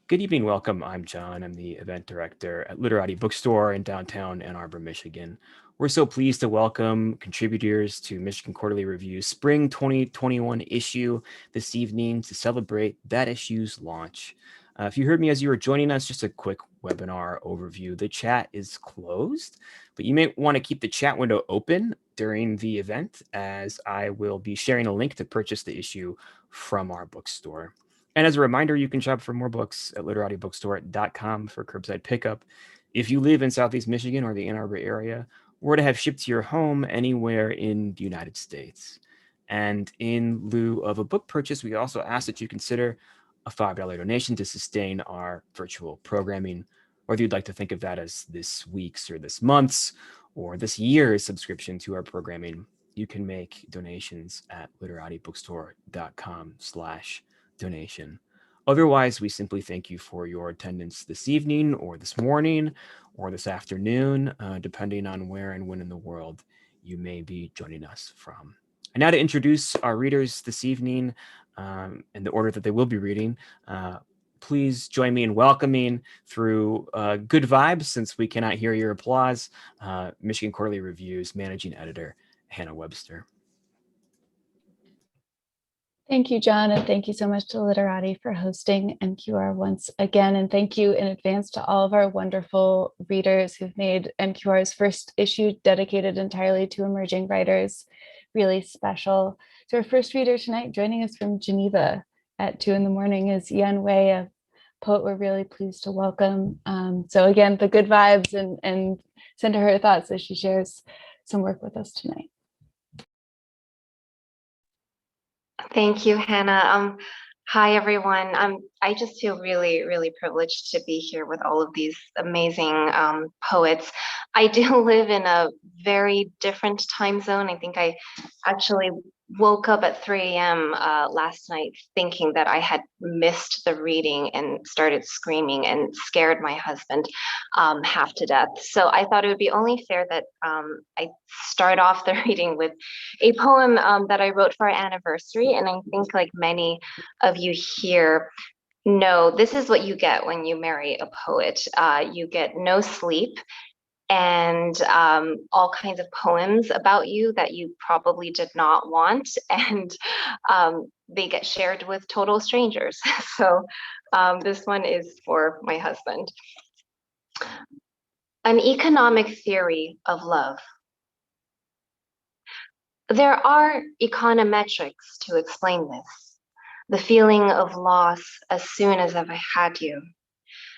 Good evening, welcome. I'm John. I'm the event director at Literati Bookstore in downtown Ann Arbor, Michigan. We're so pleased to welcome contributors to Michigan Quarterly Review's Spring 2021 issue this evening to celebrate that issue's launch. If you heard me as you were joining us, just a quick webinar overview. The chat is closed, but you may want to keep the chat window open during the event as I will be sharing a link to purchase the issue from our bookstore. And as a reminder, you can shop for more books at literatibookstore.com for curbside pickup. If you live in Southeast Michigan or the Ann Arbor area, or to have shipped to your home anywhere in the United States. And in lieu of a book purchase, we also ask that you consider a $5 donation to sustain our virtual programming, whether you'd like to think of that as this week's or this month's or this year's subscription to our programming. You can make donations at literatibookstore.com/donation. Otherwise, we simply thank you for your attendance this evening or this morning or this afternoon, depending on where and when in the world you may be joining us from. And now to introduce our readers this evening in the order that they will be reading. Please join me in welcoming through good vibes, since we cannot hear your applause, Michigan Quarterly Review's managing editor, Hannah Webster. Thank you, John, and thank you so much to Literati for hosting MQR once again. And thank you in advance to all of our wonderful readers who've made MQR's first issue dedicated entirely to emerging writers really special. So our first reader tonight, joining us from Geneva at 2 a.m, is Yan Wei, a poet we're really pleased to welcome. So again, the good vibes, and send her thoughts as she shares some work with us tonight. Thank you, Hannah. Hi, everyone. I just feel really, really privileged to be here with all of these amazing poets. I do live in a very different time zone. I think I actually woke up at 3 a.m. Last night thinking that I had missed the reading and started screaming and scared my husband half to death. So I thought it would be only fair that I start off the reading with a poem that I wrote for our anniversary. And I think, like many of you here know, this is what you get when you marry a poet. You get no sleep and all kinds of poems about you that you probably did not want, and they get shared with total strangers. So this one is for my husband. An economic theory of love. There are econometrics to explain this, the feeling of loss as soon as I've had you.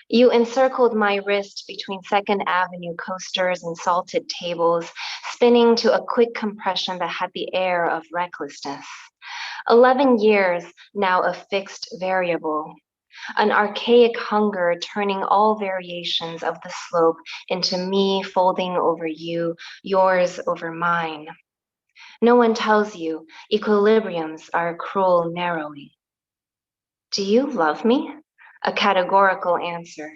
You encircled my wrist between Second Avenue coasters and salted tables, spinning to a quick compression that had the air of recklessness. 11 years, now a fixed variable. An archaic hunger turning all variations of the slope into me folding over you, yours over mine. No one tells you equilibriums are a cruel narrowing. Do you love me? A categorical answer.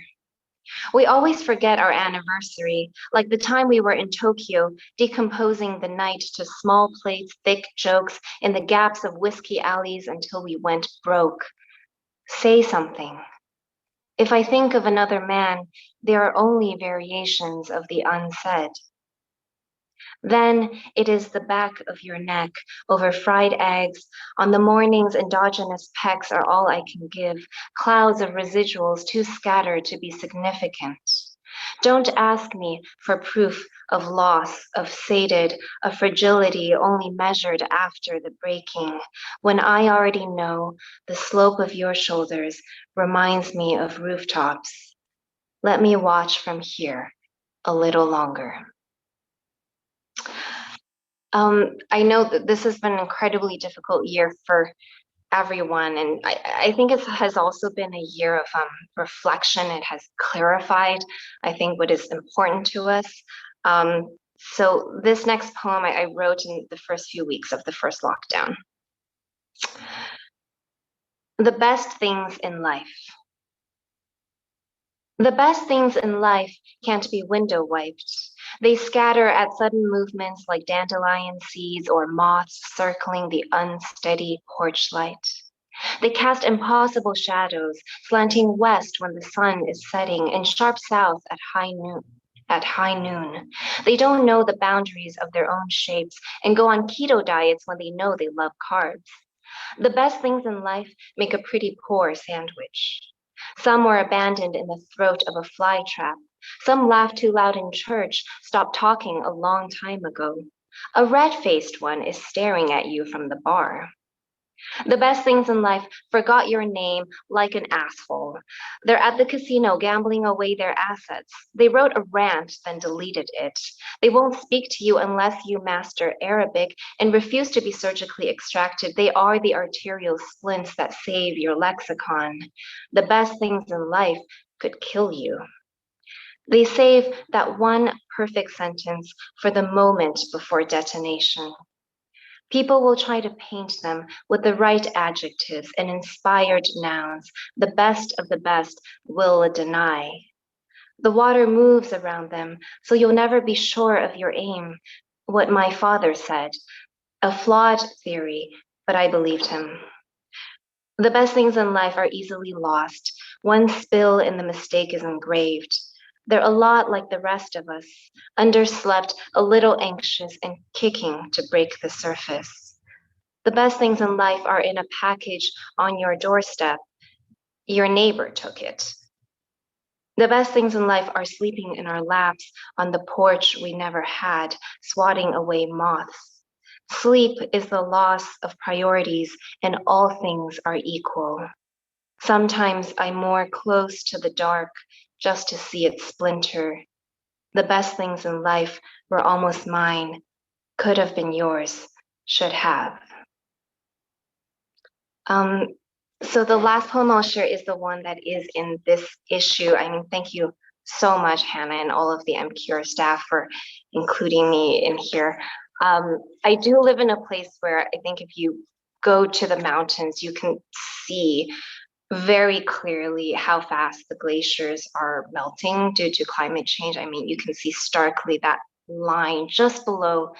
We always forget our anniversary, like the time we were in Tokyo, decomposing the night to small plates, thick jokes in the gaps of whiskey alleys until we went broke. Say something. If I think of another man, there are only variations of the unsaid. Then it is the back of your neck over fried eggs. On the mornings, endogenous pecks are all I can give, clouds of residuals too scattered to be significant. Don't ask me for proof of loss, of sated, of fragility only measured after the breaking, when I already know the slope of your shoulders reminds me of rooftops. Let me watch from here a little longer. I know that this has been an incredibly difficult year for everyone, and I think it has also been a year of reflection. It has clarified, I think, what is important to us. So this next poem I wrote in the first few weeks of the first lockdown. The best things in life. The best things in life can't be window wiped. They scatter at sudden movements like dandelion seeds or moths circling the unsteady porch light. They cast impossible shadows, slanting west when the sun is setting and sharp south at high noon. They don't know the boundaries of their own shapes and go on keto diets when they know they love carbs. The best things in life make a pretty poor sandwich. Some were abandoned in the throat of a fly trap. Some laughed too loud in church, stopped talking a long time ago. A red-faced one is staring at you from the bar. The best things in life forgot your name like an asshole. They're at the casino gambling away their assets. They wrote a rant, then deleted it. They won't speak to you unless you master Arabic and refuse to be surgically extracted. They are the arterial splints that save your lexicon. The best things in life could kill you. They save that one perfect sentence for the moment before detonation. People will try to paint them with the right adjectives and inspired nouns. The best of the best will deny. The water moves around them, so you'll never be sure of your aim. What my father said, a flawed theory, but I believed him. The best things in life are easily lost. One spill and the mistake is engraved. They're a lot like the rest of us, underslept, a little anxious, and kicking to break the surface. The best things in life are in a package on your doorstep. Your neighbor took it. The best things in life are sleeping in our laps on the porch we never had, swatting away moths. Sleep is the loss of priorities, and all things are equal. Sometimes I'm more close to the dark just to see it splinter. The best things in life were almost mine, could have been yours, should have. So the last poem I'll share is the one that is in this issue. I mean, thank you so much, Hannah, and all of the MQR staff for including me in here. I do live in a place where I think if you go to the mountains, you can see very clearly how fast the glaciers are melting due to climate change. I mean, you can see starkly that line just below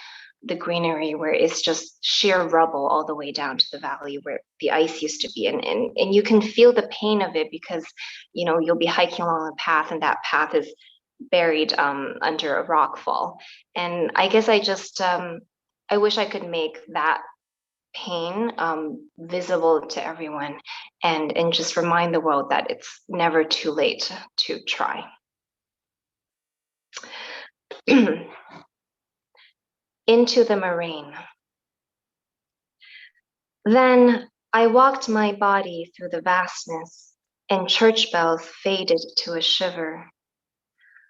the greenery where it's just sheer rubble all the way down to the valley where the ice used to be. And you can feel the pain of it because, you know, you'll be hiking along a path and that path is buried under a rock fall. And I guess I wish I could make that pain visible to everyone and just remind the world that it's never too late to try. Into the moraine. Then I walked my body through the vastness, and church bells faded to a shiver.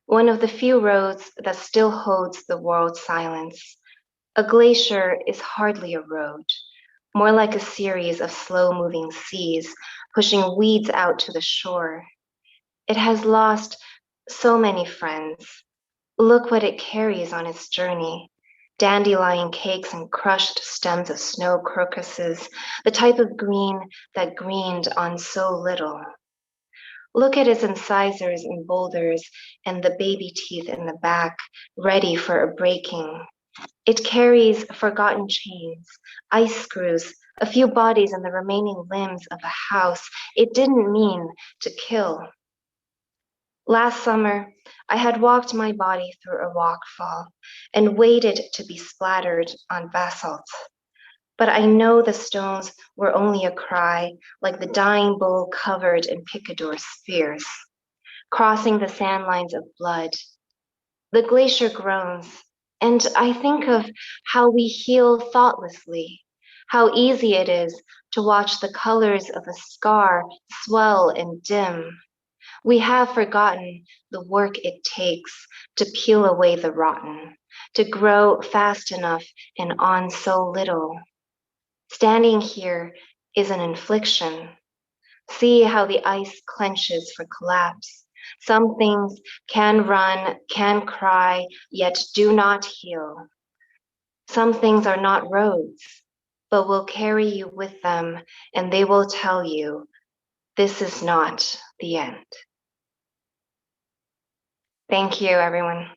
One of the few roads that still holds the world's silence. A glacier is hardly a road, more like a series of slow-moving seas pushing weeds out to the shore. It has lost so many friends. Look what it carries on its journey. Dandelion cakes and crushed stems of snow crocuses, the type of green that greened on so little. Look at its incisors and boulders and the baby teeth in the back, ready for a breaking. It carries forgotten chains, ice screws, a few bodies and the remaining limbs of a house it didn't mean to kill. Last summer, I had walked my body through a rockfall and waited to be splattered on basalt. But I know the stones were only a cry, like the dying bull covered in picador spears, crossing the sand lines of blood. The glacier groans, and I think of how we heal thoughtlessly, how easy it is to watch the colors of a scar swell and dim. We have forgotten the work it takes to peel away the rotten, to grow fast enough and on so little. Standing here is an infliction. See how the ice clenches for collapse. Some things can run, can cry, yet do not heal. Some things are not roads, but will carry you with them, and they will tell you, this is not the end. Thank you, everyone.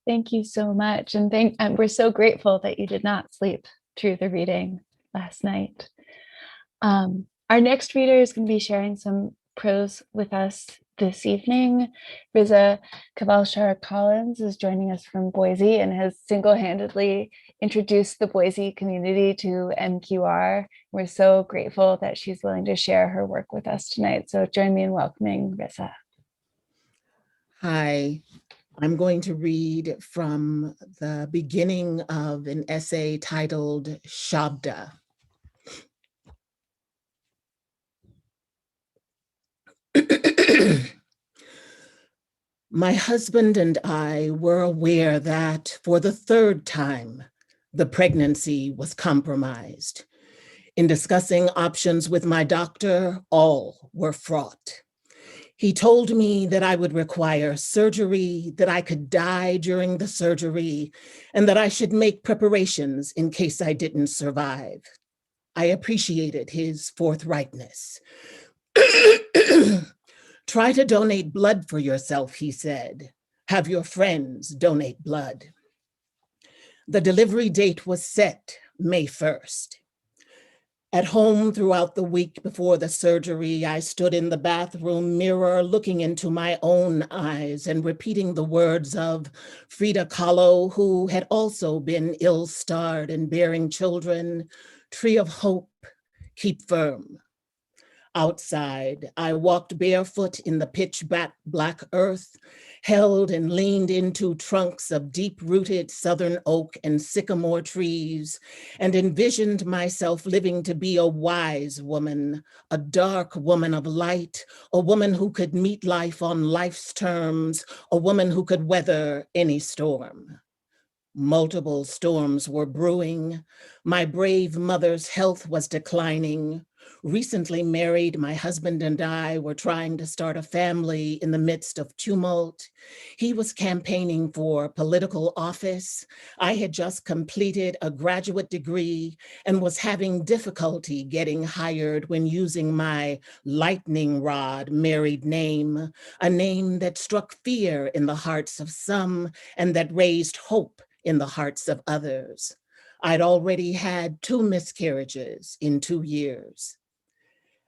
Thank you so much. And we're so grateful that you did not sleep through the reading last night. Our next reader is going to be sharing some prose with us this evening. Riza Kavalshar Collins is joining us from Boise and has single-handedly introduced the Boise community to MQR. We're so grateful that she's willing to share her work with us tonight. So join me in welcoming Riza. Hi, I'm going to read from the beginning of an essay titled Shabda. My husband and I were aware that for the third time, the pregnancy was compromised. In discussing options with my doctor, all were fraught. He told me that I would require surgery, that I could die during the surgery, and that I should make preparations in case I didn't survive. I appreciated his forthrightness. Try to donate blood for yourself, he said. Have your friends donate blood. The delivery date was set, May 1st. At home throughout the week before the surgery, I stood in the bathroom mirror looking into my own eyes and repeating the words of Frida Kahlo, who had also been ill-starred and bearing children. Tree of hope, keep firm. Outside, I walked barefoot in the pitch black earth, held and leaned into trunks of deep-rooted southern oak and sycamore trees, and envisioned myself living to be a wise woman, a dark woman of light, a woman who could meet life on life's terms, a woman who could weather any storm. Multiple storms were brewing. My brave mother's health was declining. Recently married, my husband and I were trying to start a family in the midst of tumult. He was campaigning for political office. I had just completed a graduate degree and was having difficulty getting hired when using my lightning rod married name, a name that struck fear in the hearts of some and that raised hope in the hearts of others. I'd already had 2 miscarriages in 2 years.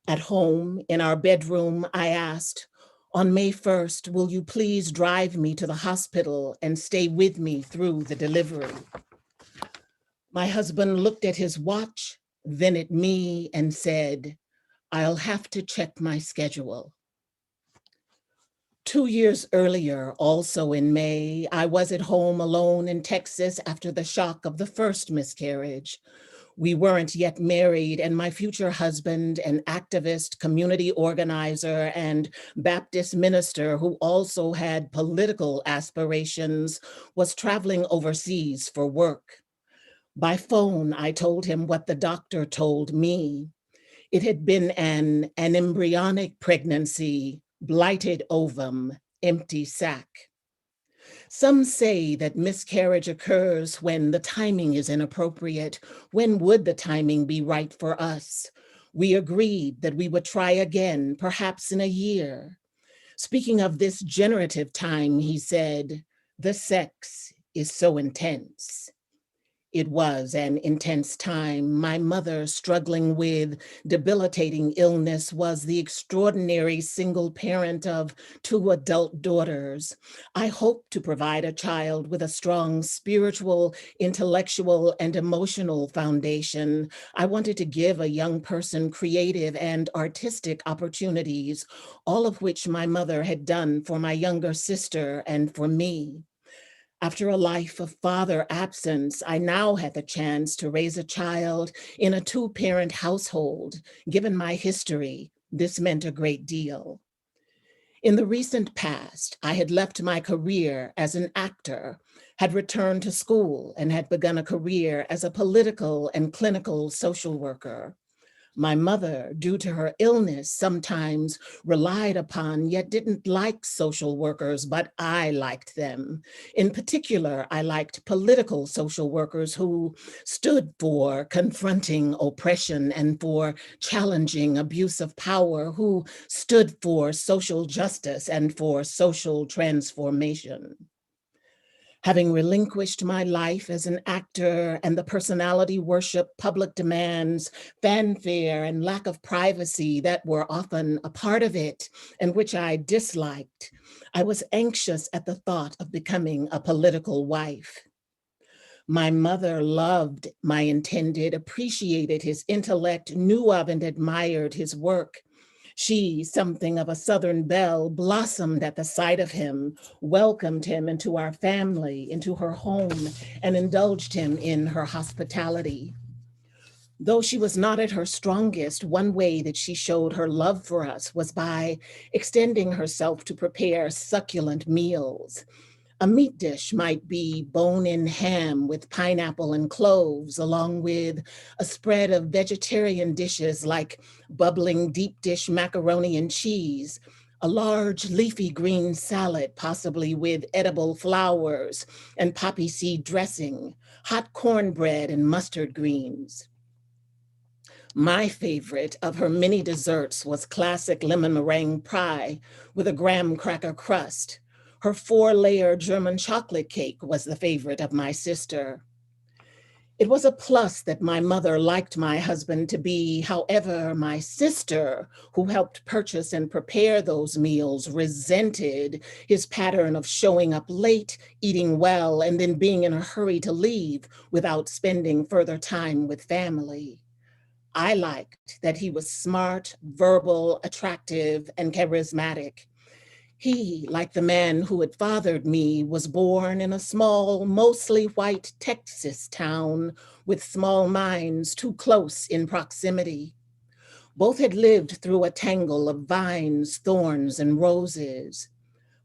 At home, in our bedroom, I asked, on May 1st, will you please drive me to the hospital and stay with me through the delivery? My husband looked at his watch, then at me and said, I'll have to check my schedule. 2 years earlier, also in May, I was at home alone in Texas after the shock of the first miscarriage. We weren't yet married, and my future husband, an activist, community organizer, and Baptist minister who also had political aspirations, was traveling overseas for work. By phone, I told him what the doctor told me. It had been an embryonic pregnancy, blighted ovum, empty sac. Some say that miscarriage occurs when the timing is inappropriate. When would the timing be right for us? We agreed that we would try again, perhaps in a year. Speaking of this generative time, he said, the sex is so intense. It was an intense time. My mother, struggling with debilitating illness, was the extraordinary single parent of 2 adult daughters. I hoped to provide a child with a strong spiritual, intellectual, and emotional foundation. I wanted to give a young person creative and artistic opportunities, all of which my mother had done for my younger sister and for me. After a life of father absence, I now had the chance to raise a child in a 2-parent household. Given my history, this meant a great deal. In the recent past, I had left my career as an actor, had returned to school, and had begun a career as a political and clinical social worker. My mother, due to her illness, sometimes relied upon, yet didn't like social workers, but I liked them. In particular, I liked political social workers who stood for confronting oppression and for challenging abuse of power, who stood for social justice and for social transformation. Having relinquished my life as an actor and the personality worship, public demands, fanfare, and lack of privacy that were often a part of it and which I disliked, I was anxious at the thought of becoming a political wife. My mother loved my intended, appreciated his intellect, knew of and admired his work. She, something of a Southern belle, blossomed at the sight of him, welcomed him into our family, into her home, and indulged him in her hospitality. Though she was not at her strongest, one way that she showed her love for us was by extending herself to prepare succulent meals. A meat dish might be bone-in ham with pineapple and cloves, along with a spread of vegetarian dishes like bubbling deep dish macaroni and cheese, a large leafy green salad, possibly with edible flowers and poppy seed dressing, hot cornbread and mustard greens. My favorite of her many desserts was classic lemon meringue pie with a graham cracker crust. Her 4-layer German chocolate cake was the favorite of my sister. It was a plus that my mother liked my husband to be. However, my sister, who helped purchase and prepare those meals, resented his pattern of showing up late, eating well, and then being in a hurry to leave without spending further time with family. I liked that he was smart, verbal, attractive, and charismatic. He, like the man who had fathered me, was born in a small, mostly white Texas town with small mines too close in proximity. Both had lived through a tangle of vines, thorns, and roses.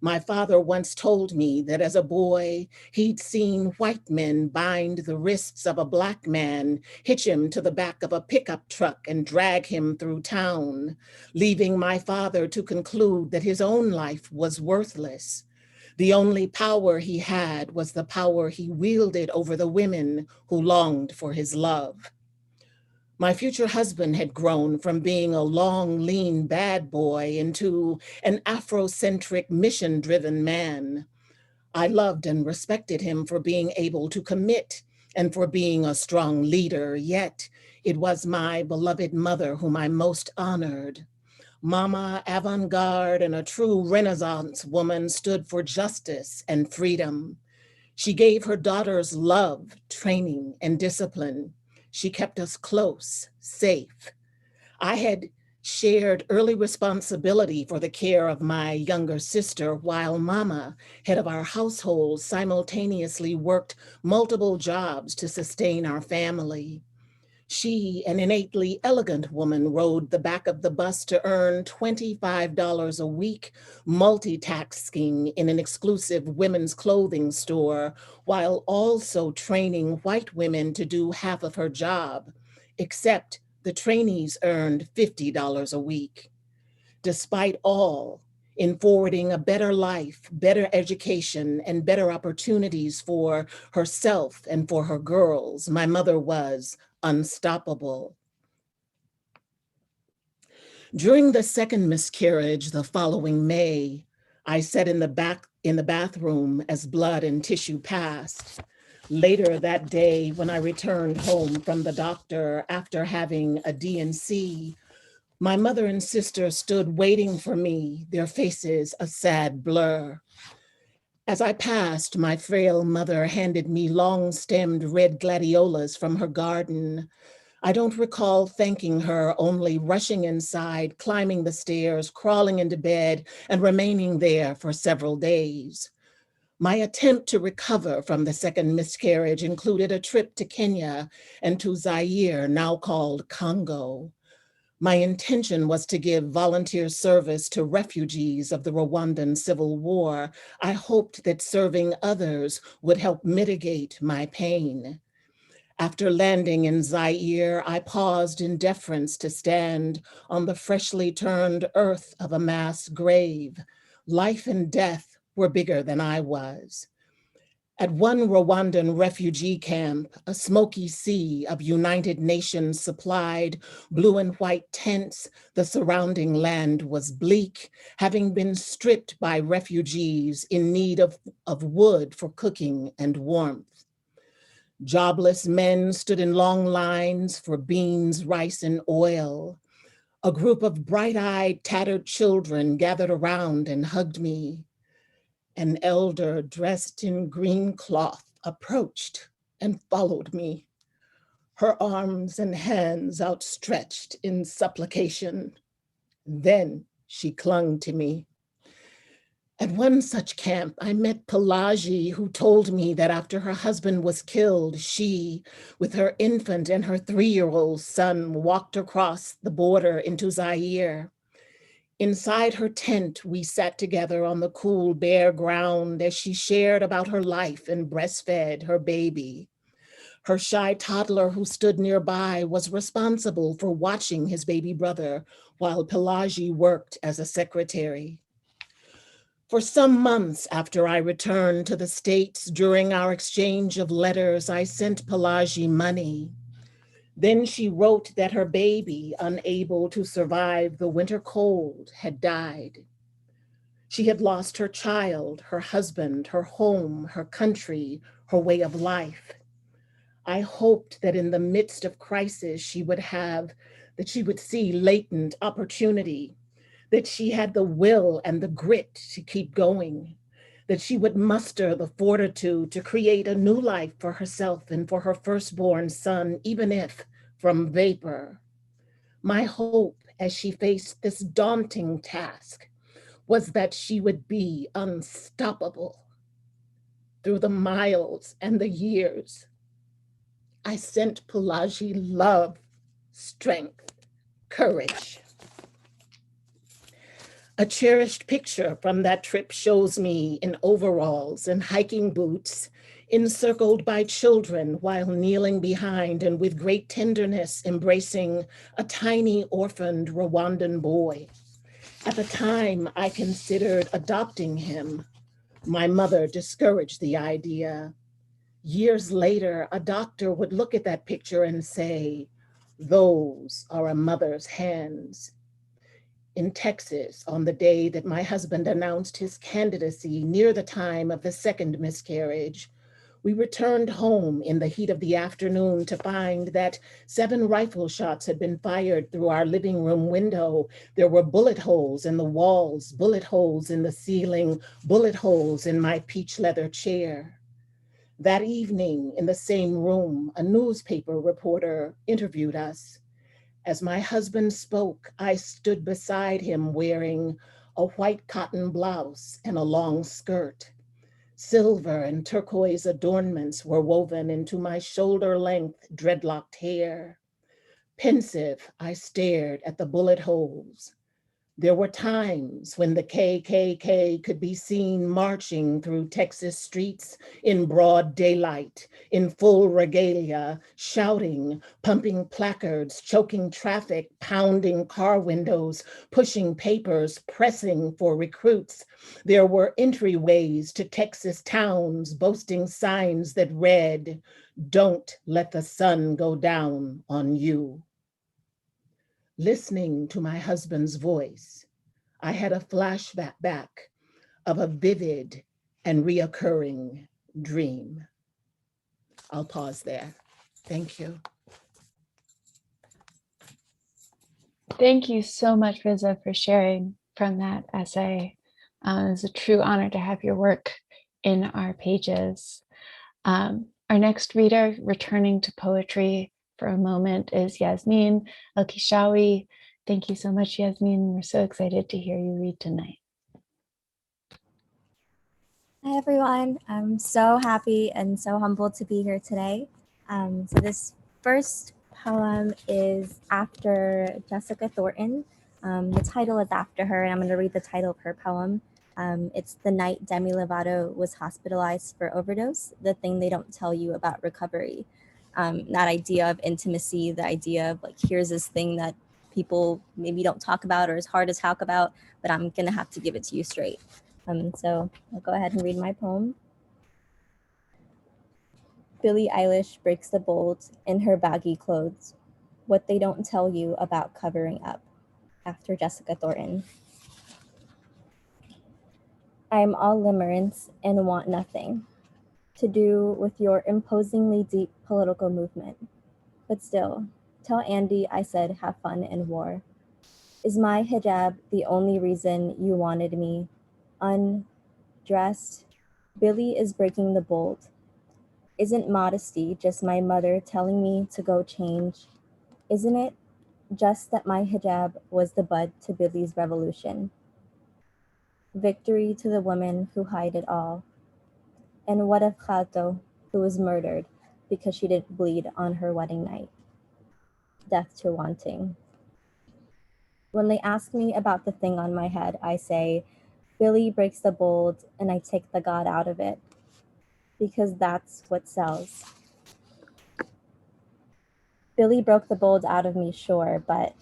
My father once told me that as a boy, he'd seen white men bind the wrists of a Black man, hitch him to the back of a pickup truck, and drag him through town, leaving my father to conclude that his own life was worthless. The only power he had was the power he wielded over the women who longed for his love. My future husband had grown from being a long, lean, bad boy into an Afrocentric, mission-driven man. I loved and respected him for being able to commit and for being a strong leader, yet it was my beloved mother whom I most honored. Mama, avant-garde and a true Renaissance woman, stood for justice and freedom. She gave her daughters love, training, and discipline. She kept us close, safe. I had shared early responsibility for the care of my younger sister, while Mama, head of our household, simultaneously worked multiple jobs to sustain our family. She, an innately elegant woman, rode the back of the bus to earn $25 a week, multitasking in an exclusive women's clothing store, while also training white women to do half of her job, except the trainees earned $50 a week. Despite all, in forwarding a better life, better education, and better opportunities for herself and for her girls, my mother was unstoppable. During the second miscarriage the following May, I sat in the bathroom as blood and tissue passed. Later that day, when I returned home from the doctor after having a D&C, my mother and sister stood waiting for me, their faces a sad blur. As I passed, my frail mother handed me long-stemmed red gladiolas from her garden. I don't recall thanking her, only rushing inside, climbing the stairs, crawling into bed, and remaining there for several days. My attempt to recover from the second miscarriage included a trip to Kenya and to Zaire, now called Congo. My intention was to give volunteer service to refugees of the Rwandan Civil War. I hoped that serving others would help mitigate my pain. After landing in Zaire, I paused in deference to stand on the freshly turned earth of a mass grave. Life and death were bigger than I was. At one Rwandan refugee camp, a smoky sea of United Nations supplied blue and white tents, the surrounding land was bleak, having been stripped by refugees in need of wood for cooking and warmth. Jobless men stood in long lines for beans, rice, and oil. A group of bright-eyed, tattered children gathered around and hugged me. An elder dressed in green cloth approached and followed me, her arms and hands outstretched in supplication. Then she clung to me. At one such camp, I met Pelagie, who told me that after her husband was killed, she, with her infant and her 3-year-old son, walked across the border into Zaire. Inside her tent, we sat together on the cool, bare ground as she shared about her life and breastfed her baby. Her shy toddler who stood nearby was responsible for watching his baby brother while Pelagie worked as a secretary. For some months after I returned to the States, during our exchange of letters, I sent Pelagie money. Then she wrote that her baby, unable to survive the winter cold, had died. She had lost her child, her husband, her home, her country, her way of life. I hoped that in the midst of crisis, that she would see latent opportunity, that she had the will and the grit to keep going, that she would muster the fortitude to create a new life for herself and for her firstborn son, even if from vapor. My hope as she faced this daunting task was that she would be unstoppable. Through the miles and the years, I sent Pelagie love, strength, courage. A cherished picture from that trip shows me in overalls and hiking boots, encircled by children while kneeling behind and with great tenderness embracing a tiny orphaned Rwandan boy. At the time, I considered adopting him. My mother discouraged the idea. Years later, a doctor would look at that picture and say, "Those are a mother's hands." In Texas, on the day that my husband announced his candidacy near the time of the second miscarriage, we returned home in the heat of the afternoon to find that 7 rifle shots had been fired through our living room window. There were bullet holes in the walls, bullet holes in the ceiling, bullet holes in my peach leather chair. That evening, in the same room, a newspaper reporter interviewed us. As my husband spoke, I stood beside him wearing a white cotton blouse and a long skirt. Silver and turquoise adornments were woven into my shoulder-length dreadlocked hair. Pensive, I stared at the bullet holes. There were times when the KKK could be seen marching through Texas streets in broad daylight, in full regalia, shouting, pumping placards, choking traffic, pounding car windows, pushing papers, pressing for recruits. There were entryways to Texas towns boasting signs that read, "Don't let the sun go down on you." Listening to my husband's voice, I had a flashback of a vivid and reoccurring dream. I'll pause there. Thank you. Thank you so much, Riza, for sharing from that essay. It's a true honor to have your work in our pages. Our next reader, returning to poetry for a moment, is Yasmin Elkishawi. Thank you so much, Yasmin. We're so excited to hear you read tonight. Hi, everyone. I'm so happy and so humbled to be here today. So this first poem is after Jessica Thornton. The title is after her, and I'm going to read the title of her poem. It's The Night Demi Lovato Was Hospitalized for Overdose, the thing they don't tell you about recovery. That idea of intimacy, the idea of like, here's this thing that people maybe don't talk about or is hard to talk about, but I'm going to have to give it to you straight. So I'll go ahead and read my poem. Billie Eilish breaks the mold in her baggy clothes. What they don't tell you about covering up. After Jessica Thornton. I am all limerence and want nothing to do with your imposingly deep political movement. But still, tell Andy I said have fun in war. Is my hijab the only reason you wanted me undressed? Billy is breaking the mold. Isn't modesty just my mother telling me to go change? Isn't it just that my hijab was the bud to Billy's revolution? Victory to the women who hide it all. And what of Khato, who was murdered because she didn't bleed on her wedding night? Death to wanting. When they ask me about the thing on my head, I say, Billy breaks the mold and I take the God out of it. Because that's what sells. Billy broke the mold out of me, sure, but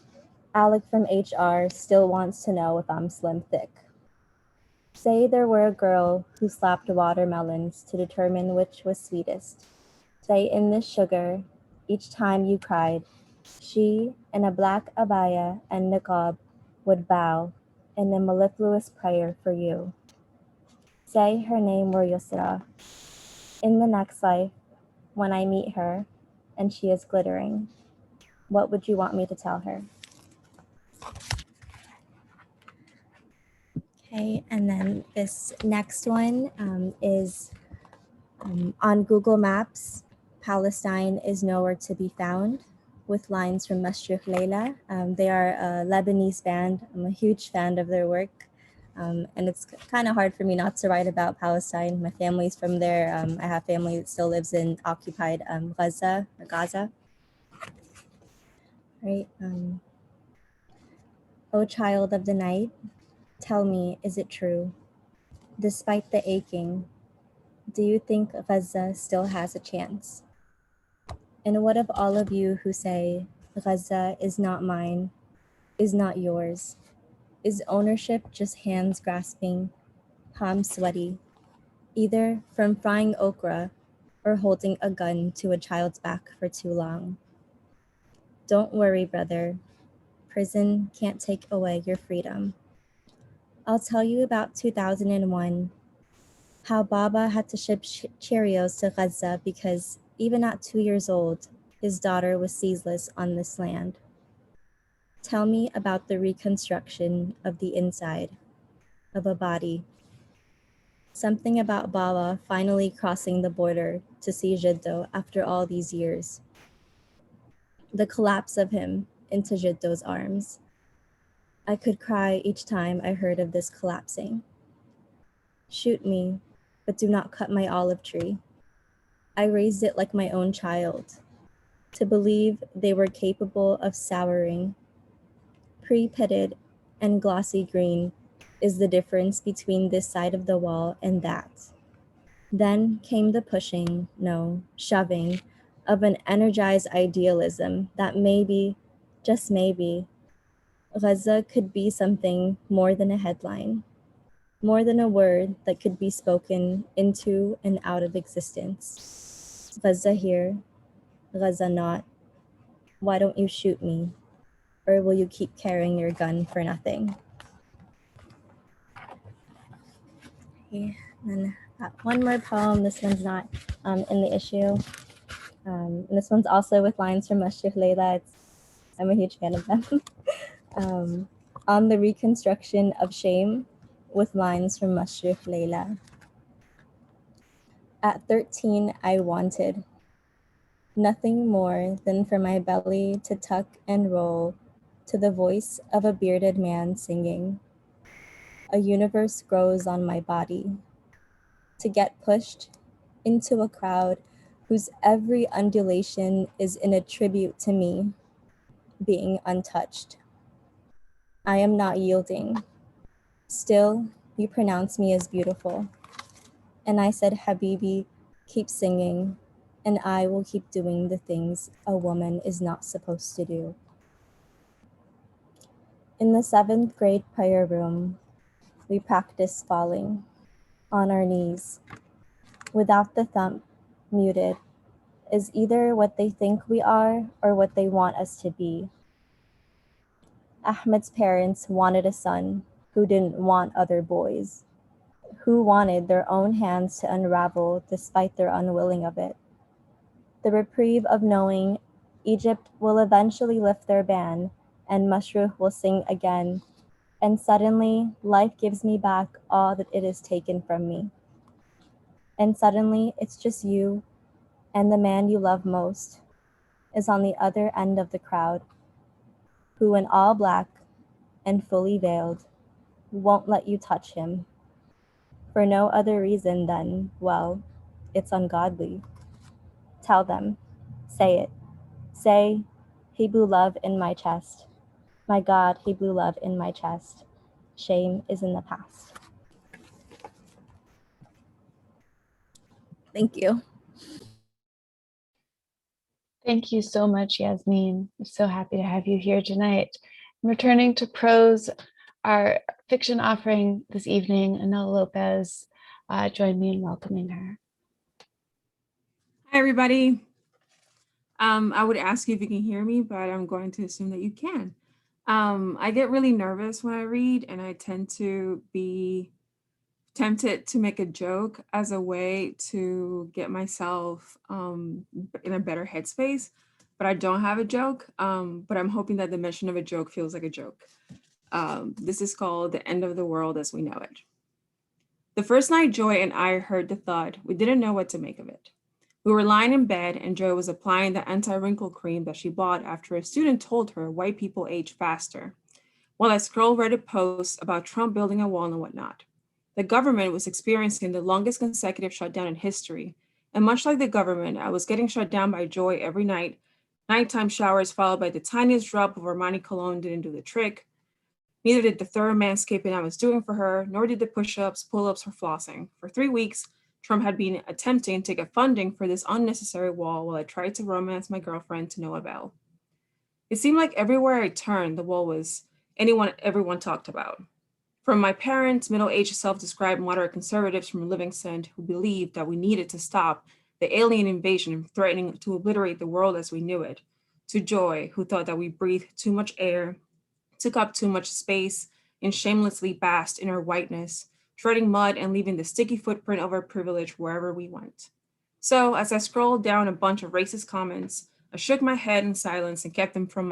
Alec from HR still wants to know if I'm slim thick. Say there were a girl who slapped watermelons to determine which was sweetest. Say in this sugar, each time you cried, she in a black abaya and niqab would bow in a mellifluous prayer for you. Say her name were Yusra. In the next life, when I meet her and she is glittering, what would you want me to tell her? Okay, and then this next one is on Google Maps. Palestine is nowhere to be found, with lines from Mashruk Leila. They are a Lebanese band. I'm a huge fan of their work. And it's kind of hard for me not to write about Palestine. My family's from there. I have family that still lives in occupied Gaza. Right. O child of the night, tell me, is it true? Despite the aching, do you think Gaza still has a chance? And what of all of you who say, Gaza is not mine, is not yours? Is ownership just hands grasping, palms sweaty, either from frying okra or holding a gun to a child's back for too long? Don't worry, brother. Prison can't take away your freedom. I'll tell you about 2001, how Baba had to ship Cheerios to Gaza because even at 2 years old, his daughter was ceaseless on this land. Tell me about the reconstruction of the inside of a body. Something about Baba finally crossing the border to see Jiddo after all these years. The collapse of him into Jiddo's arms. I could cry each time I heard of this collapsing. Shoot me, but do not cut my olive tree. I raised it like my own child, to believe they were capable of souring. Pre-pitted and glossy green is the difference between this side of the wall and that. Then came the pushing, no, shoving, of an energized idealism that maybe, just maybe, Gaza could be something more than a headline, more than a word that could be spoken into and out of existence. Gaza here, Gaza not. Why don't you shoot me? Or will you keep carrying your gun for nothing? Okay, and then one more poem. This one's not in the issue. And this one's also with lines from Mashruk Leila. I'm a huge fan of them. On the reconstruction of shame, with lines from Mashruk Leila. At 13, I wanted nothing more than for my belly to tuck and roll to the voice of a bearded man singing. A universe grows on my body. To get pushed into a crowd whose every undulation is in a tribute to me, being untouched. I am not yielding. Still, you pronounce me as beautiful. And I said, Habibi, keep singing, and I will keep doing the things a woman is not supposed to do. In the 7th grade prayer room, we practiced falling on our knees, without the thump, muted, is either what they think we are or what they want us to be. Ahmed's parents wanted a son who didn't want other boys, who wanted their own hands to unravel despite their unwilling of it. The reprieve of knowing Egypt will eventually lift their ban and Mashruh will sing again, and suddenly life gives me back all that it has taken from me. And suddenly it's just you and the man you love most is on the other end of the crowd, who in all black and fully veiled won't let you touch him. For no other reason than, well, it's ungodly. Tell them, say it. Say, he blew love in my chest. My God, he blew love in my chest. Shame is in the past. Thank you. Thank you so much, Yasmin. I'm so happy to have you here tonight. Returning to prose, our fiction offering this evening, Anel Lopez. Join me in welcoming her. Hi, everybody. I would ask you if you can hear me, but I'm going to assume that you can. I get really nervous when I read, and I tend to be tempted to make a joke as a way to get myself in a better headspace, but I don't have a joke, but I'm hoping that the mention of a joke feels like a joke. This is called The End of the World as We Know It. The first night Joy and I heard the thud, we didn't know what to make of it. We were lying in bed and Joy was applying the anti-wrinkle cream that she bought after a student told her white people age faster, while I scrolled Reddit posts about Trump building a wall and whatnot. The government was experiencing the longest consecutive shutdown in history, and much like the government, I was getting shut down by Joy every night. Nighttime showers followed by the tiniest drop of Armani cologne didn't do the trick. Neither did the thorough manscaping I was doing for her, nor did the push-ups, pull-ups, or flossing. For 3 weeks, Trump had been attempting to get funding for this unnecessary wall while I tried to romance my girlfriend to no avail. It seemed like everywhere I turned, the wall was everyone talked about. From my parents, middle-aged self-described moderate conservatives from Livingston who believed that we needed to stop the alien invasion threatening to obliterate the world as we knew it, to Joy, who thought that we breathed too much air, took up too much space, and shamelessly basked in our whiteness, treading mud and leaving the sticky footprint of our privilege wherever we went. So as I scrolled down a bunch of racist comments, I shook my head in silence and kept them to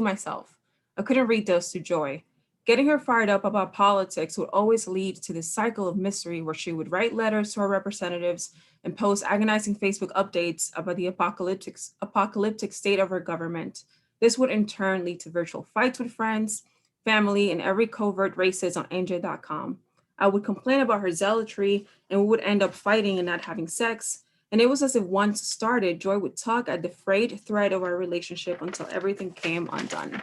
myself. I couldn't read those to Joy. Getting her fired up about politics would always lead to this cycle of misery where she would write letters to our representatives and post agonizing Facebook updates about the apocalyptic state of our government. This would in turn lead to virtual fights with friends, family, and every covert racist on NJ.com. I would complain about her zealotry and we would end up fighting and not having sex. And it was as if once started, Joy would tug at the frayed thread of our relationship until everything came undone.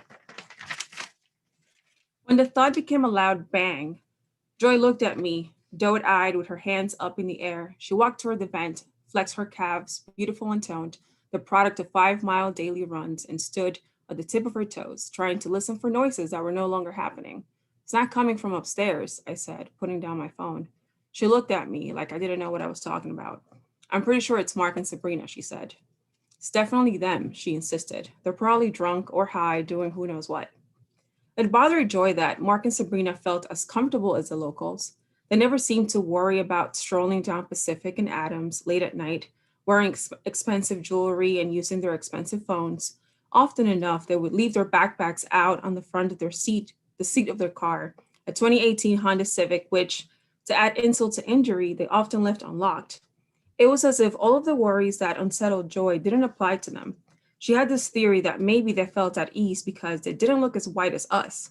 When the thud became a loud bang, Joy looked at me, doe-eyed with her hands up in the air. She walked toward the vent, flexed her calves, beautiful and toned, the product of 5-mile daily runs, and stood at the tip of her toes, trying to listen for noises that were no longer happening. It's not coming from upstairs, I said, putting down my phone. She looked at me like I didn't know what I was talking about. I'm pretty sure it's Mark and Sabrina, she said. It's definitely them, she insisted. They're probably drunk or high doing who knows what. It bothered Joy that Mark and Sabrina felt as comfortable as the locals. They never seemed to worry about strolling down Pacific and Adams late at night, wearing expensive jewelry and using their expensive phones. Often enough, they would leave their backpacks out on the front of the seat of their car, a 2018 Honda Civic, which, to add insult to injury, they often left unlocked. It was as if all of the worries that unsettled Joy didn't apply to them. She had this theory that maybe they felt at ease because they didn't look as white as us.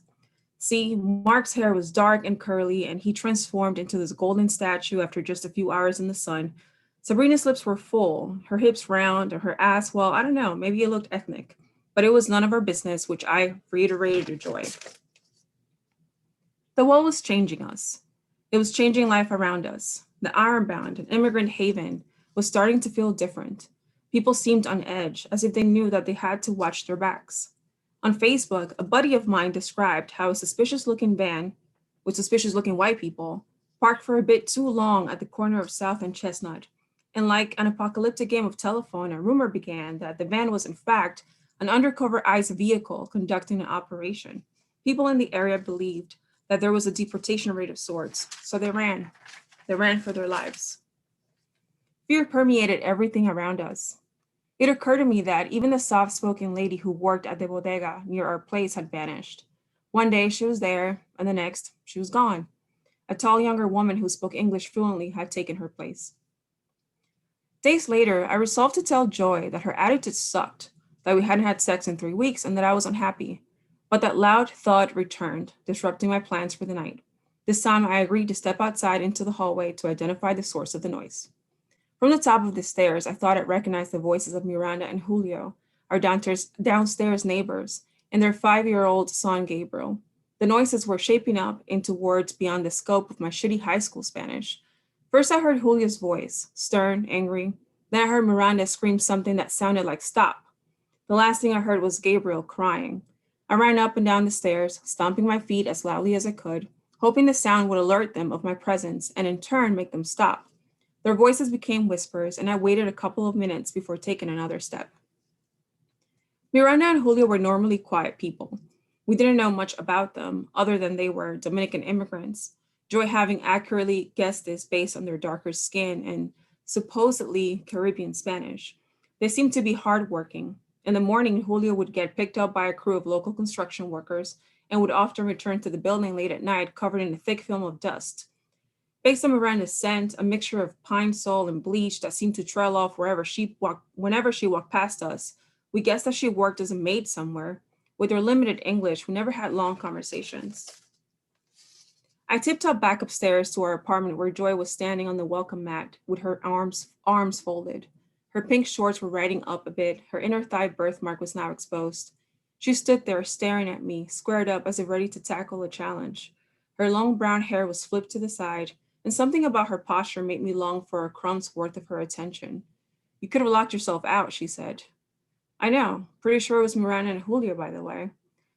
See, Mark's hair was dark and curly, and he transformed into this golden statue after just a few hours in the sun. Sabrina's lips were full, her hips round, and her ass, well, I don't know, maybe it looked ethnic. But it was none of our business, which I reiterated to Joy. The wall was changing us. It was changing life around us. The Ironbound, an immigrant haven, was starting to feel different. People seemed on edge, as if they knew that they had to watch their backs. On Facebook, a buddy of mine described how a suspicious-looking van with suspicious-looking white people parked for a bit too long at the corner of South and Chestnut. And like an apocalyptic game of telephone, a rumor began that the van was in fact an undercover ICE vehicle conducting an operation. People in the area believed that there was a deportation rate of sorts, so they ran. They ran for their lives. Fear permeated everything around us. It occurred to me that even the soft-spoken lady who worked at the bodega near our place had vanished. One day she was there, and the next she was gone. A tall younger woman who spoke English fluently had taken her place. Days later, I resolved to tell Joy that her attitude sucked, that we hadn't had sex in 3 weeks, and that I was unhappy. But that loud thud returned, disrupting my plans for the night. This time, I agreed to step outside into the hallway to identify the source of the noise. From the top of the stairs, I thought I'd recognize the voices of Miranda and Julio, our downstairs neighbors, and their 5-year-old son, Gabriel. The noises were shaping up into words beyond the scope of my shitty high school Spanish. First, I heard Julio's voice, stern, angry. Then I heard Miranda scream something that sounded like stop. The last thing I heard was Gabriel crying. I ran up and down the stairs, stomping my feet as loudly as I could, hoping the sound would alert them of my presence and in turn make them stop. Their voices became whispers, and I waited a couple of minutes before taking another step. Miranda and Julio were normally quiet people. We didn't know much about them, other than they were Dominican immigrants, Joy having accurately guessed this based on their darker skin and supposedly Caribbean Spanish. They seemed to be hardworking. In the morning, Julio would get picked up by a crew of local construction workers and would often return to the building late at night covered in a thick film of dust. Based on Miranda's scent, a mixture of pine sol and bleach that seemed to trail off whenever she walked past us, we guessed that she worked as a maid somewhere. With her limited English, we never had long conversations. I tiptoed back upstairs to our apartment where Joy was standing on the welcome mat with her arms folded. Her pink shorts were riding up a bit. Her inner thigh birthmark was now exposed. She stood there staring at me, squared up as if ready to tackle a challenge. Her long brown hair was flipped to the side, and something about her posture made me long for a crumb's worth of her attention. You could have locked yourself out, she said. I know. Pretty sure it was Miranda and Julio, by the way.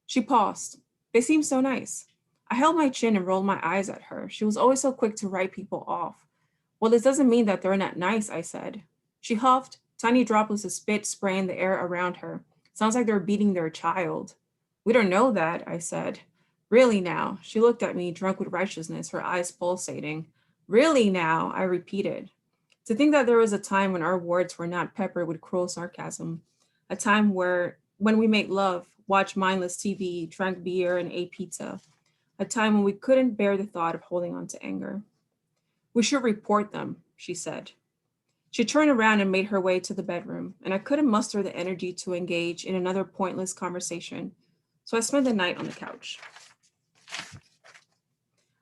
She paused. They seemed so nice. I held my chin and rolled my eyes at her. She was always so quick to write people off. Well, this doesn't mean that they're not nice, I said. She huffed, tiny droplets of spit spraying the air around her. Sounds like they're beating their child. We don't know that, I said. Really now? She looked at me, drunk with righteousness, her eyes pulsating. Really now? I repeated. To think that there was a time when our words were not peppered with cruel sarcasm. A time when we made love, watched mindless TV, drank beer, and ate pizza. A time when we couldn't bear the thought of holding on to anger. We should report them, she said. She turned around and made her way to the bedroom, and I couldn't muster the energy to engage in another pointless conversation, so I spent the night on the couch.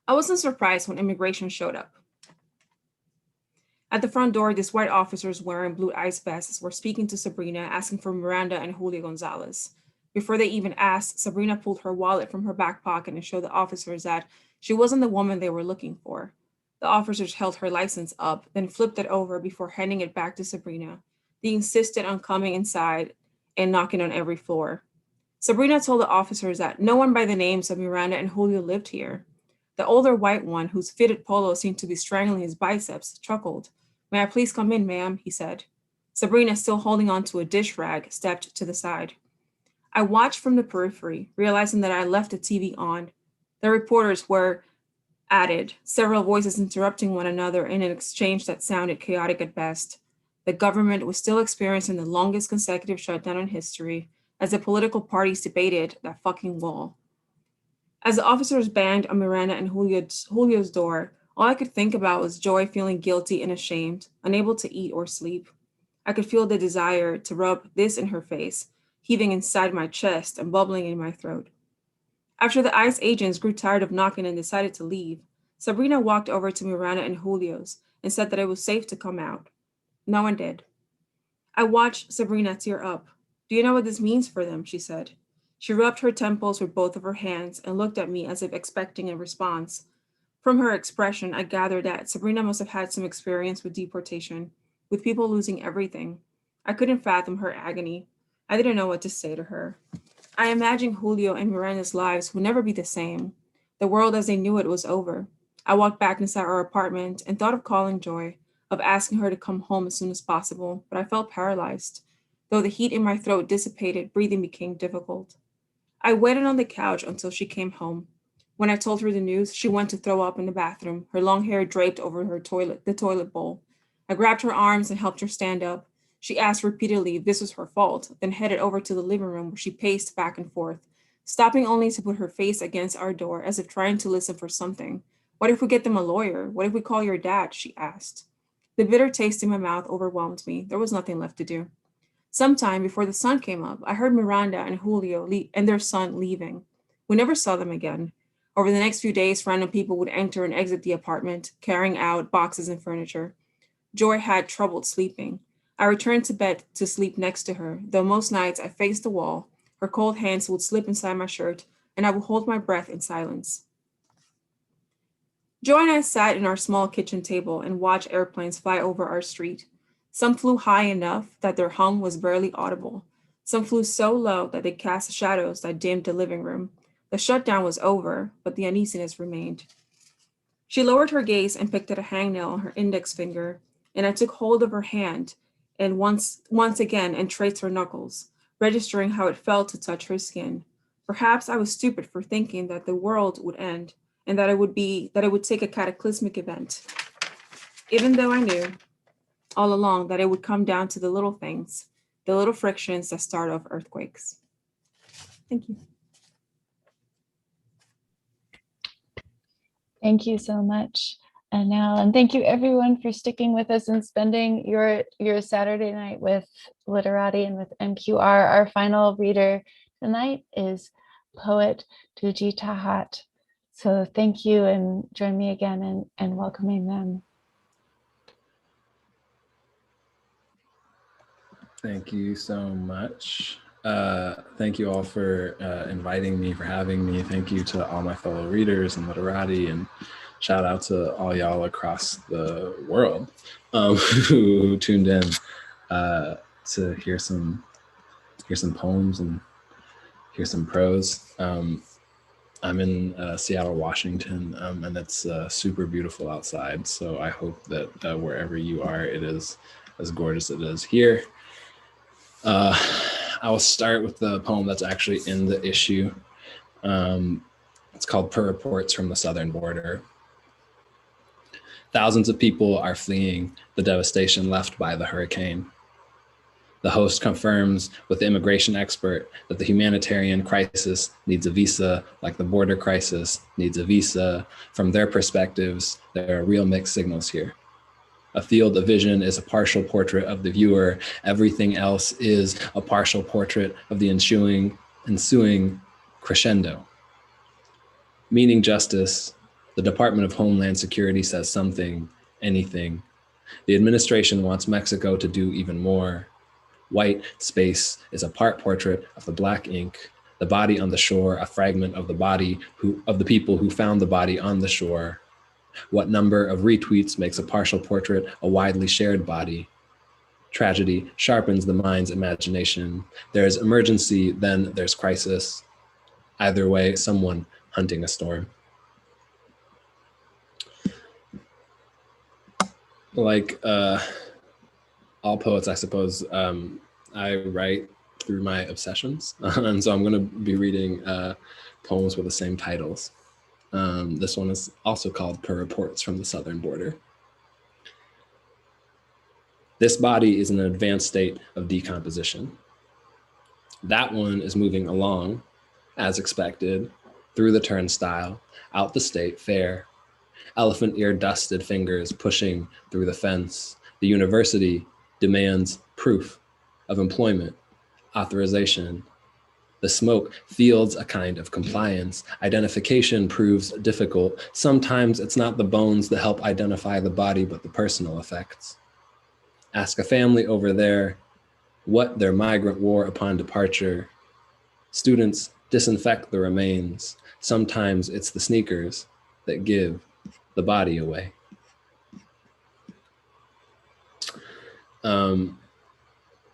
I wasn't surprised when immigration showed up. At the front door, these white officers wearing blue ice vests were speaking to Sabrina, asking for Miranda and Julio Gonzalez. Before they even asked, Sabrina pulled her wallet from her back pocket and showed the officers that she wasn't the woman they were looking for. The officers held her license up, then flipped it over before handing it back to Sabrina. They insisted on coming inside and knocking on every floor. Sabrina told the officers that no one by the names of Miranda and Julio lived here. The older white one, whose fitted polo seemed to be strangling his biceps, chuckled. May I please come in, ma'am, he said. Sabrina, still holding on to a dish rag, stepped to the side. I watched from the periphery, realizing that I left the TV on. The reporters were added, several voices interrupting one another in an exchange that sounded chaotic at best. The government was still experiencing the longest consecutive shutdown in history as the political parties debated that fucking wall. As the officers banged on Miranda and Julio's door, all I could think about was Joy feeling guilty and ashamed, unable to eat or sleep. I could feel the desire to rub this in her face, heaving inside my chest and bubbling in my throat. After the ICE agents grew tired of knocking and decided to leave, Sabrina walked over to Miranda and Julio's and said that it was safe to come out. No one did. I watched Sabrina tear up. Do you know what this means for them? She said. She rubbed her temples with both of her hands and looked at me as if expecting a response. From her expression, I gathered that Sabrina must have had some experience with deportation, with people losing everything. I couldn't fathom her agony. I didn't know what to say to her. I imagined Julio and Miranda's lives would never be the same. The world as they knew it was over. I walked back inside our apartment and thought of calling Joy, of asking her to come home as soon as possible, but I felt paralyzed. Though the heat in my throat dissipated, breathing became difficult. I waited on the couch until she came home. When I told her the news, she went to throw up in the bathroom, her long hair draped over the toilet bowl. I grabbed her arms and helped her stand up. She asked repeatedly if this was her fault, then headed over to the living room where she paced back and forth, stopping only to put her face against our door as if trying to listen for something. What if we get them a lawyer? What if we call your dad? She asked. The bitter taste in my mouth overwhelmed me. There was nothing left to do. Sometime before the sun came up, I heard Miranda and Julio and their son leaving. We never saw them again. Over the next few days, random people would enter and exit the apartment, carrying out boxes and furniture. Joy had trouble sleeping. I returned to bed to sleep next to her, though most nights I faced the wall. Her cold hands would slip inside my shirt, and I would hold my breath in silence. Joy and I sat in our small kitchen table and watched airplanes fly over our street. Some flew high enough that their hum was barely audible. Some flew so low that they cast shadows that dimmed the living room. The shutdown was over, but the uneasiness remained. She lowered her gaze and picked at a hangnail on her index finger, and I took hold of her hand and once again and traced her knuckles, registering how it felt to touch her skin. Perhaps I was stupid for thinking that the world would end and that it would take a cataclysmic event. Even though I knew all along that it would come down to the little things, the little frictions that start off earthquakes. Thank you. Thank you so much, Anel, and thank you everyone for sticking with us and spending your Saturday night with Literati and with MQR. Our final reader tonight is poet Tuji Tahat. So thank you, and join me again in welcoming them. Thank you so much. Thank you all for inviting me, for having me. Thank you to all my fellow readers and Literati, and shout out to all y'all across the world who tuned in to hear some poems and hear some prose. I'm in Seattle, Washington, and it's super beautiful outside. So I hope that wherever you are, it is as gorgeous as it is here. I will start with the poem that's actually in the issue. It's called Per Reports from the Southern Border. Thousands of people are fleeing the devastation left by the hurricane. The host confirms with the immigration expert that the humanitarian crisis needs a visa like the border crisis needs a visa. From their perspectives, there are real mixed signals here. A field of vision is a partial portrait of the viewer. Everything else is a partial portrait of the ensuing crescendo. Meaning justice, the Department of Homeland Security says something, anything. The administration wants Mexico to do even more. White space is a part portrait of the black ink. The body on the shore, a fragment of the body of the people who found the body on the shore. What number of retweets makes a partial portrait a widely shared body? Tragedy sharpens the mind's imagination. There's emergency, then there's crisis. Either way, someone hunting a storm. Like all poets, I suppose, I write through my obsessions. And so I'm going to be reading poems with the same titles. This one is also called Per Reports from the Southern Border. This body is in an advanced state of decomposition. That one is moving along, as expected, through the turnstile, out the state fair. Elephant ear dusted fingers pushing through the fence. The university demands proof of employment, authorization. The smoke fields a kind of compliance. Identification proves difficult. Sometimes it's not the bones that help identify the body, but the personal effects. Ask a family over there what their migrant wore upon departure. Students disinfect the remains. Sometimes it's the sneakers that give the body away.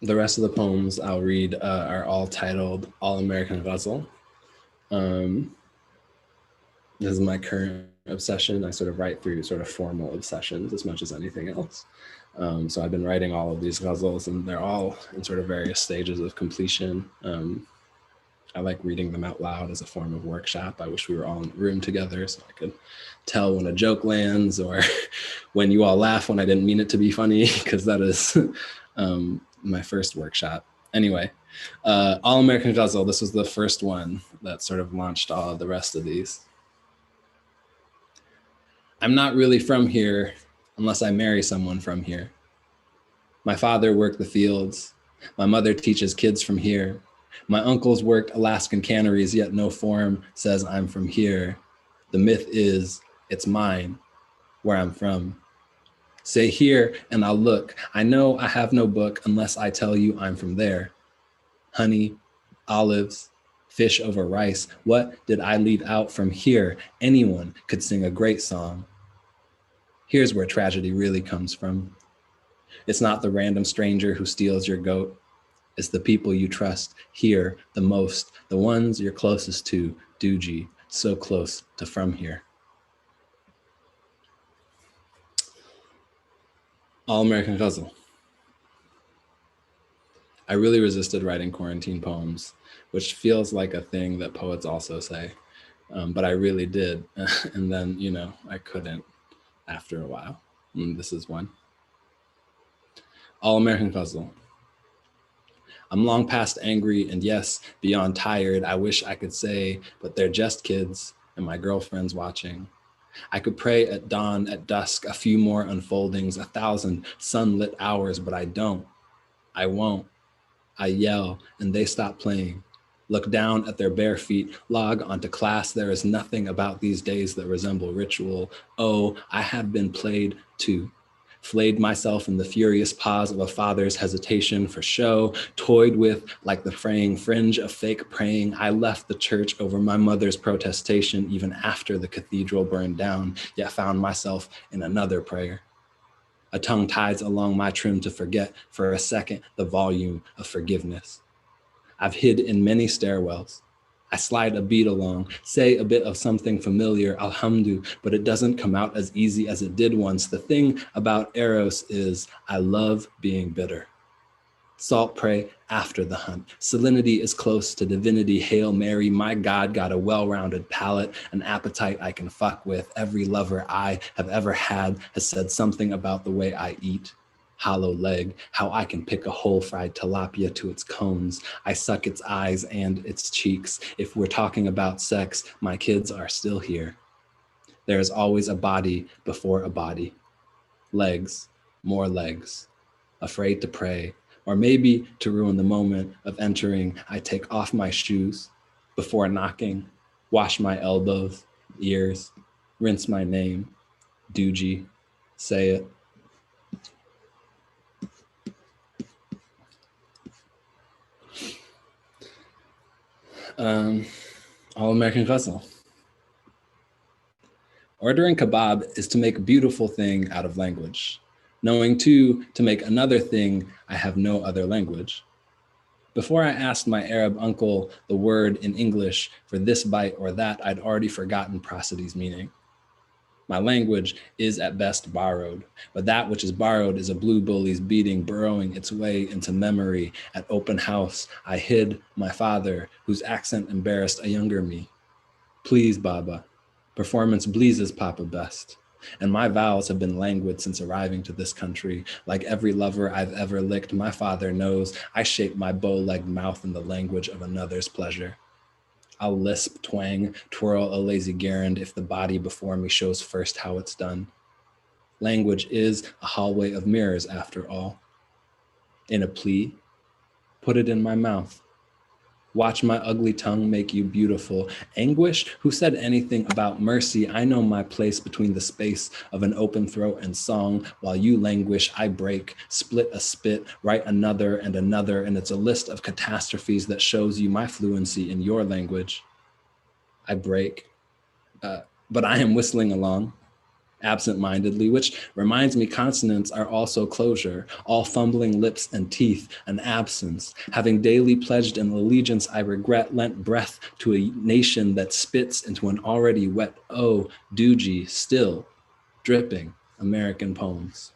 The rest of the poems I'll read are all titled All American Vessel. This is my current obsession. I sort of write through sort of formal obsessions as much as anything else. So I've been writing all of these ghazals, and they're all in sort of various stages of completion. I like reading them out loud as a form of workshop. I wish we were all in the room together so I could tell when a joke lands or when you all laugh when I didn't mean it to be funny, because that is my first workshop. Anyway, All American Ghazal, this was the first one that sort of launched all of the rest of these. I'm not really from here unless I marry someone from here. My father worked the fields. My mother teaches kids from here. My uncles worked Alaskan canneries, yet no form says I'm from here. The myth is, it's mine, where I'm from. Say here and I'll look. I know I have no book unless I tell you I'm from there. Honey, olives, fish over rice. What did I leave out from here? Anyone could sing a great song. Here's where tragedy really comes from. It's not the random stranger who steals your goat. It's the people you trust here the most, the ones you're closest to, Doogie, so close to from here. All American Ghazal. I really resisted writing quarantine poems, which feels like a thing that poets also say, but I really did. And then, I couldn't after a while. And this is one. All American Ghazal. I'm long past angry and yes, beyond tired. I wish I could say, but they're just kids and my girlfriend's watching. I could pray at dawn, at dusk, a few more unfoldings, 1,000 sunlit hours, but I don't. I won't. I yell and they stop playing. Look down at their bare feet, log onto class. There is nothing about these days that resemble ritual. Oh, I have been played too. Flayed myself in the furious pause of a father's hesitation for show, toyed with like the fraying fringe of fake praying. I left the church over my mother's protestation even after the cathedral burned down, yet found myself in another prayer. A tongue tides along my trim to forget for a second the volume of forgiveness. I've hid in many stairwells. I slide a beat along, say a bit of something familiar, alhamdu, but it doesn't come out as easy as it did once. The thing about Eros is I love being bitter. Salt prey after the hunt. Salinity is close to divinity. Hail Mary, my God got a well-rounded palate, an appetite I can fuck with. Every lover I have ever had has said something about the way I eat. Hollow leg, how I can pick a whole fried tilapia to its cones. I suck its eyes and its cheeks. If we're talking about sex, my kids are still here. There is always a body before a body. Legs, more legs. Afraid to pray, or maybe to ruin the moment of entering, I take off my shoes before knocking, wash my elbows, ears, rinse my name, Doogie, say it. All American Ghazal. Ordering kebab is to make a beautiful thing out of language. Knowing too, to make another thing, I have no other language. Before I asked my Arab uncle the word in English for this bite or that, I'd already forgotten prosodies meaning. My language is at best borrowed, but that which is borrowed is a blue bully's beating burrowing its way into memory. At open house, I hid my father, whose accent embarrassed a younger me. Please, Baba, performance pleases Papa best. And my vows have been languid since arriving to this country. Like every lover I've ever licked, my father knows I shape my bow-legged mouth in the language of another's pleasure. I'll lisp, twang, twirl a lazy gerund if the body before me shows first how it's done. Language is a hallway of mirrors after all. In a plea, put it in my mouth. Watch my ugly tongue make you beautiful. Anguish, who said anything about mercy? I know my place between the space of an open throat and song. While you languish, I break, split a spit, write another and another, and it's a list of catastrophes that shows you my fluency in your language. I break, but I am whistling along. absent-mindedly, which reminds me consonants are also closure, all fumbling lips and teeth, an absence. Having daily pledged an allegiance I regret, lent breath to a nation that spits into an already wet, oh, doogie, still, dripping American poems.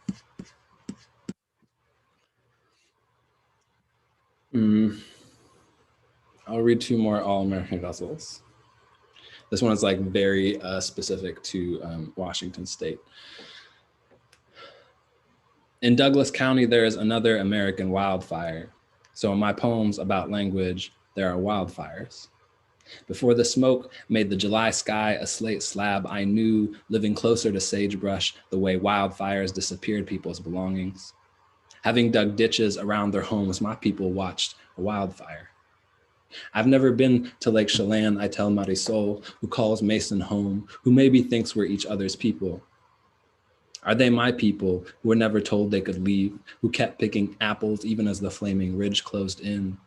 I'll read 2 more All-American Ghazals. This one is like very specific to Washington State. In Douglas County, there is another American wildfire. So in my poems about language, there are wildfires. Before the smoke made the July sky a slate slab, I knew, living closer to sagebrush, the way wildfires disappeared people's belongings. Having dug ditches around their homes, my people watched a wildfire. I've never been to Lake Chelan, I tell Marisol, who calls Mason home, who maybe thinks we're each other's people. Are they my people who were never told they could leave, who kept picking apples even as the flaming ridge closed in?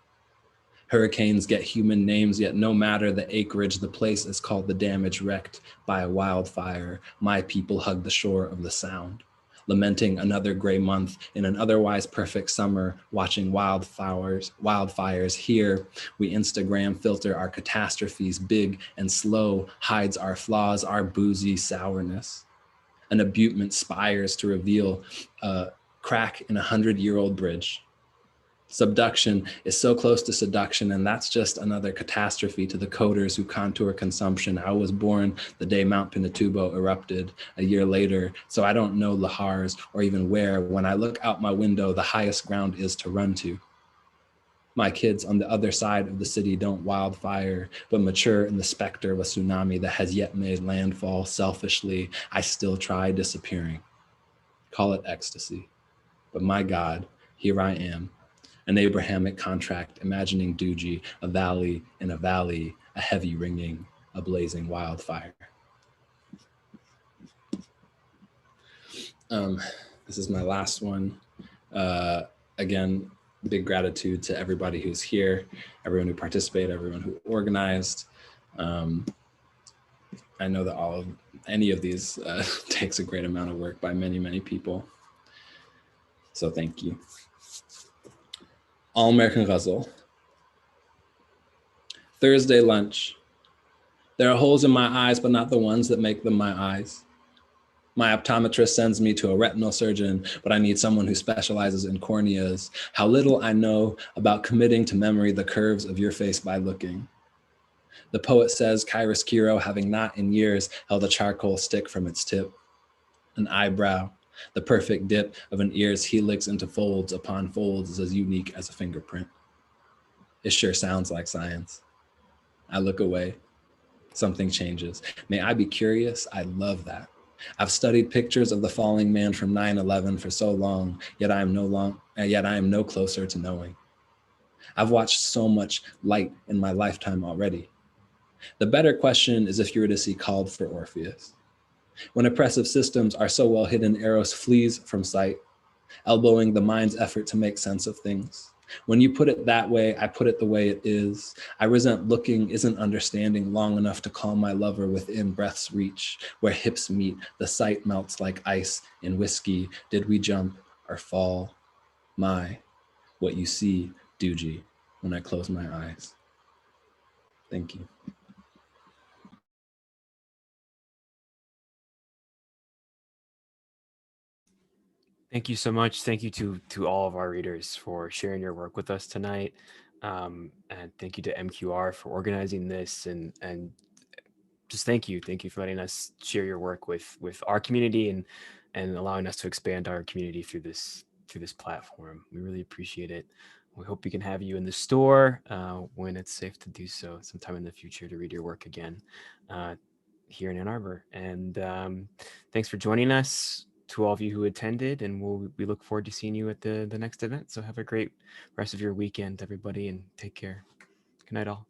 Hurricanes get human names, yet no matter the acreage, the place is called the damage wrecked by a wildfire. My people hug the shore of the Sound, lamenting another gray month in an otherwise perfect summer, watching wildfires. Here, we Instagram filter our catastrophes, big and slow, hides our flaws, our boozy sourness. An abutment spires to reveal a crack in a 100-year-old bridge. Subduction is so close to seduction, and that's just another catastrophe to the coders who contour consumption. I was born the day Mount Pinatubo erupted a year later, so I don't know lahars or even where. When I look out my window, the highest ground is to run to. My kids on the other side of the city don't wildfire, but mature in the specter of a tsunami that has yet made landfall. Selfishly, I still try disappearing. Call it ecstasy. But my God, here I am. An Abrahamic contract, imagining doogie, a valley in a valley, a heavy ringing, a blazing wildfire. This is my last one. Again, big gratitude to everybody who's here, everyone who participated, everyone who organized. I know that any of these takes a great amount of work by many, many people. So thank you. All-American Ghazal. Thursday lunch. There are holes in my eyes, but not the ones that make them my eyes. My optometrist sends me to a retinal surgeon, but I need someone who specializes in corneas. How little I know about committing to memory the curves of your face by looking. The poet says chiaroscuro, having not in years held a charcoal stick from its tip. An eyebrow, the perfect dip of an ear's helix into folds upon folds is as unique as a fingerprint. It sure sounds like science. I look away. Something changes. May I be curious? I love that. I've studied pictures of the falling man from 9/11 for so long, yet I am no closer to knowing. I've watched so much light in my lifetime already. The better question is if you were to see Called for Orpheus. When oppressive systems are so well hidden, Eros flees from sight, elbowing the mind's effort to make sense of things. When you put it that way, I put it the way it is. I resent looking isn't understanding long enough to call my lover within breath's reach. Where hips meet, the sight melts like ice in whiskey. Did we jump or fall? What you see, doogie, when I close my eyes. Thank you. Thank you so much. Thank you to all of our readers for sharing your work with us tonight. And thank you to MQR for organizing this, and just thank you for letting us share your work with our community and allowing us to expand our community through this platform. We really appreciate it. We hope we can have you in the store when it's safe to do so sometime in the future to read your work again here in Ann Arbor. And thanks for joining us, to all of you who attended, and we look forward to seeing you at the next event. So have a great rest of your weekend, everybody, and take care. Good night, all.